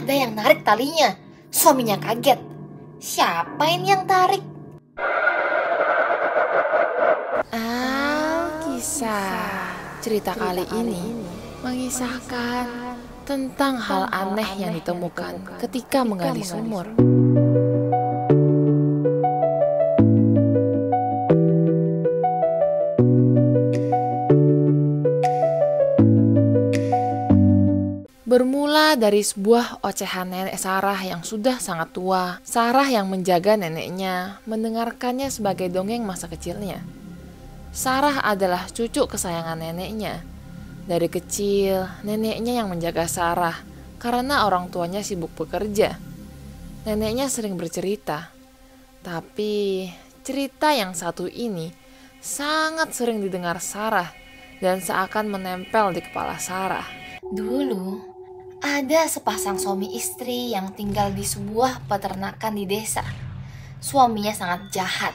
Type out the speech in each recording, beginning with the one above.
ada yang narik talinya. Suaminya kaget. Siapa ini yang tarik? Kisah cerita kali ini mengisahkan tentang hal aneh yang ditemukan ketika menggali sumur. Bermula dari sebuah ocehan nenek Sarah yang sudah sangat tua. Sarah yang menjaga neneknya mendengarkannya sebagai dongeng masa kecilnya. Sarah adalah cucu kesayangan neneknya. Dari kecil, neneknya yang menjaga Sarah karena orang tuanya sibuk bekerja. Neneknya sering bercerita, tapi cerita yang satu ini sangat sering didengar Sarah dan seakan menempel di kepala Sarah. Dulu, ada sepasang suami istri yang tinggal di sebuah peternakan di desa. Suaminya sangat jahat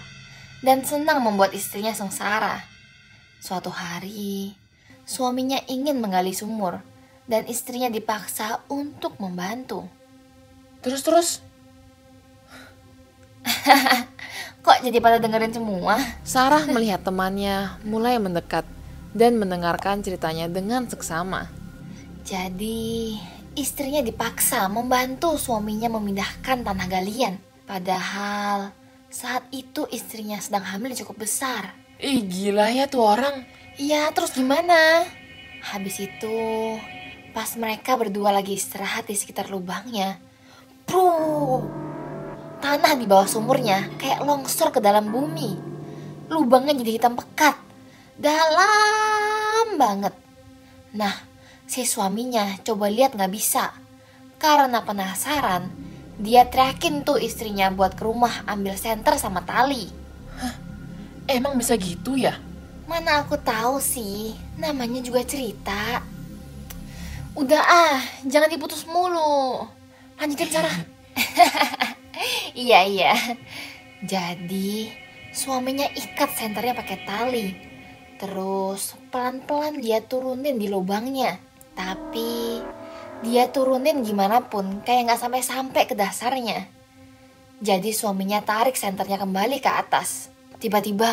dan senang membuat istrinya sengsara. Suatu hari, suaminya ingin menggali sumur dan istrinya dipaksa untuk membantu. Terus? Kok jadi pada dengerin semua? Sarah melihat temannya mulai mendekat dan mendengarkan ceritanya dengan seksama. Jadi, istrinya dipaksa membantu suaminya memindahkan tanah galian. Padahal, saat itu istrinya sedang hamil cukup besar. Ih, gila ya tuh orang. Iya, terus gimana? Habis itu, pas mereka berdua lagi istirahat di sekitar lubangnya, tanah di bawah sumurnya kayak longsor ke dalam bumi. Lubangnya jadi hitam pekat, dalam banget. Nah, si suaminya coba lihat gak bisa. Karena penasaran, dia teriakin tuh istrinya buat ke rumah ambil senter sama tali. Emang bisa gitu ya? Mana aku tahu sih, namanya juga cerita. Udah jangan diputus mulu. Lanjutin Sarah. Iya. Jadi suaminya ikat senternya pakai tali. Terus pelan-pelan dia turunin di lubangnya. Tapi dia turunin gimana pun kayak gak sampai-sampai ke dasarnya. Jadi suaminya tarik senternya kembali ke atas. Tiba-tiba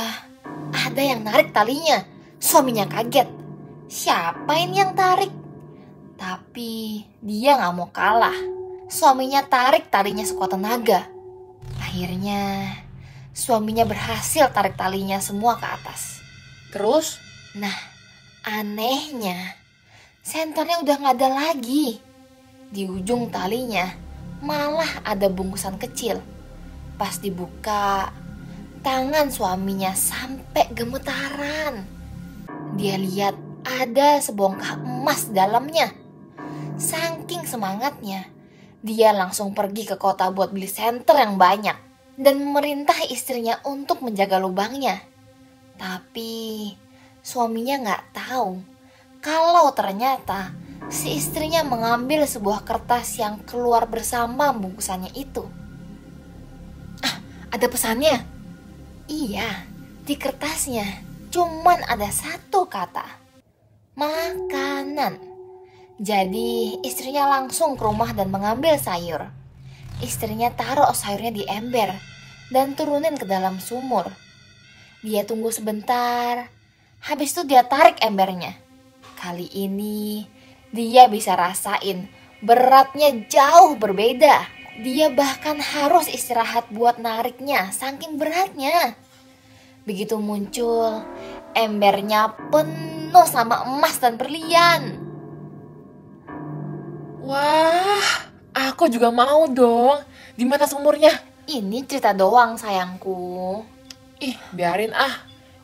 ada yang narik talinya. Suaminya kaget. Siapa ini yang tarik? Tapi dia gak mau kalah. Suaminya tarik talinya sekuat tenaga. Akhirnya suaminya berhasil tarik talinya semua ke atas. Terus? Nah, anehnya senternya udah gak ada lagi. Di ujung talinya malah ada bungkusan kecil. Pas dibuka, tangan suaminya sampai gemetaran. Dia lihat ada sebongkah emas dalamnya. Saking semangatnya, dia langsung pergi ke kota buat beli senter yang banyak dan memerintah istrinya untuk menjaga lubangnya. Tapi suaminya gak tahu kalau ternyata si istrinya mengambil sebuah kertas yang keluar bersama bungkusannya itu. Ada pesannya. Iya, di kertasnya cuman ada satu kata. Makanan. Jadi istrinya langsung ke rumah dan mengambil sayur. Istrinya taruh sayurnya di ember dan turunin ke dalam sumur. Dia tunggu sebentar. Habis itu dia tarik embernya. Kali ini dia bisa rasain beratnya jauh berbeda. Dia bahkan harus istirahat buat nariknya, saking beratnya. Begitu muncul, embernya penuh sama emas dan berlian. Wah, aku juga mau dong. Di mana sumurnya? Ini cerita doang sayangku. Ih, biarin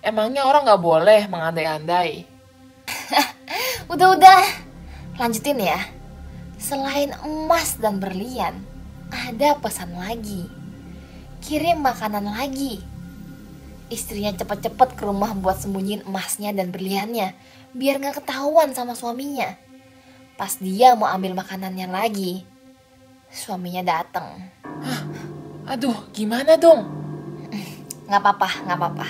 Emangnya orang gak boleh mengandai-andai? Udah, lanjutin ya. Selain emas dan berlian, ada pesan lagi. Kirim makanan lagi. Istrinya cepet-cepet ke rumah buat sembunyiin emasnya dan berliannya, biar gak ketahuan sama suaminya. Pas dia mau ambil makanannya lagi, suaminya datang. Aduh, gimana dong? Gak apa-apa.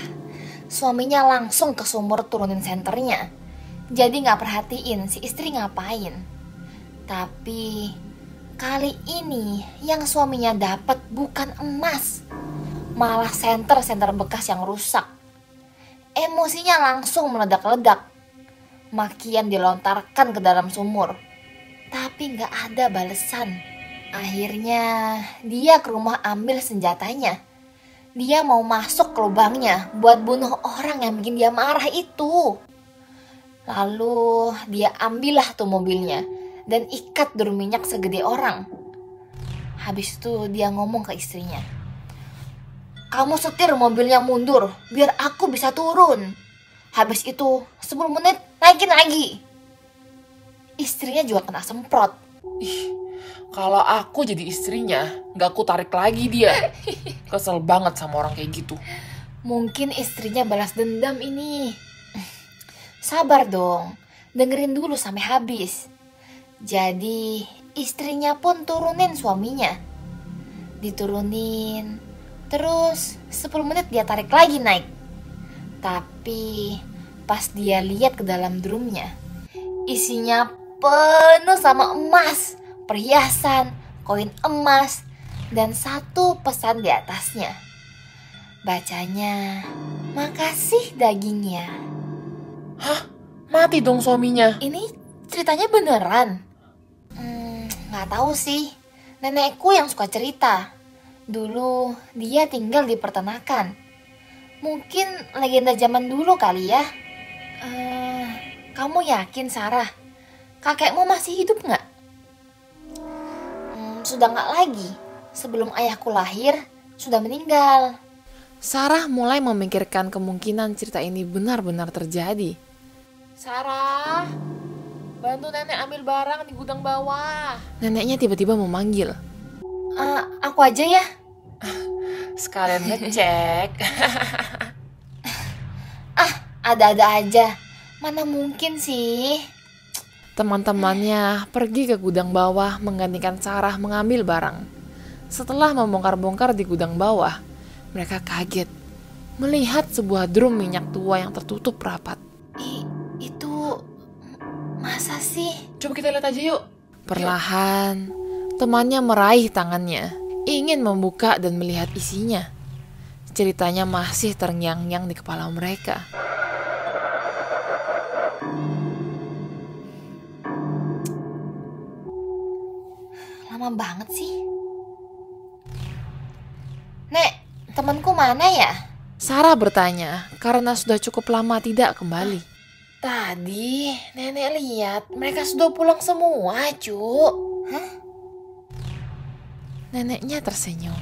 Suaminya langsung ke sumur turunin senternya. Jadi gak perhatiin si istri ngapain. Tapi Kali ini yang suaminya dapat bukan emas, malah senter bekas yang rusak. Emosinya langsung meledak-ledak. Makian dilontarkan ke dalam sumur, tapi gak ada balesan. Akhirnya dia ke rumah ambil senjatanya. Dia mau masuk ke lubangnya buat bunuh orang yang bikin dia marah itu. Lalu dia ambillah tuh mobilnya dan ikat drum minyak segede orang. Habis itu dia ngomong ke istrinya, "Kamu setir mobilnya mundur biar aku bisa turun. Habis itu 10 menit naikin lagi." Istrinya juga kena semprot. Ih, kalau aku jadi istrinya, gak aku tarik lagi dia. Kesel banget sama orang kayak gitu. Mungkin istrinya balas dendam ini. Sabar dong, dengerin dulu sampai habis. Jadi istrinya pun turunin suaminya. Diturunin, terus 10 menit dia tarik lagi naik. Tapi pas dia lihat ke dalam drumnya, isinya penuh sama emas, perhiasan, koin emas, dan satu pesan di atasnya. Bacanya, "Makasih dagingnya." Hah? Mati dong suaminya. Ini ceritanya beneran? Nggak tahu sih. Nenekku yang suka cerita. Dulu dia tinggal di peternakan. Mungkin legenda zaman dulu kali ya. Kamu yakin, Sarah? Kakekmu masih hidup nggak? Sudah nggak lagi. Sebelum ayahku lahir, sudah meninggal. Sarah mulai memikirkan kemungkinan cerita ini benar-benar terjadi. Sarah, bantu nenek ambil barang di gudang bawah. Neneknya tiba-tiba memanggil. Aku aja ya. Sekalian ngecek. Ada-ada aja. Mana mungkin sih? Teman-temannya pergi ke gudang bawah menggantikan Sarah mengambil barang. Setelah membongkar-bongkar di gudang bawah, mereka kaget melihat sebuah drum minyak tua yang tertutup rapat. Itu masa sih? Coba kita lihat aja yuk. Perlahan, temannya meraih tangannya, ingin membuka dan melihat isinya. Ceritanya masih terngiang-ngiang di kepala mereka. Lama banget sih. Nek, temanku mana ya? Sarah bertanya karena sudah cukup lama tidak kembali. Tadi nenek lihat mereka sudah pulang semua, Cuk. Neneknya tersenyum.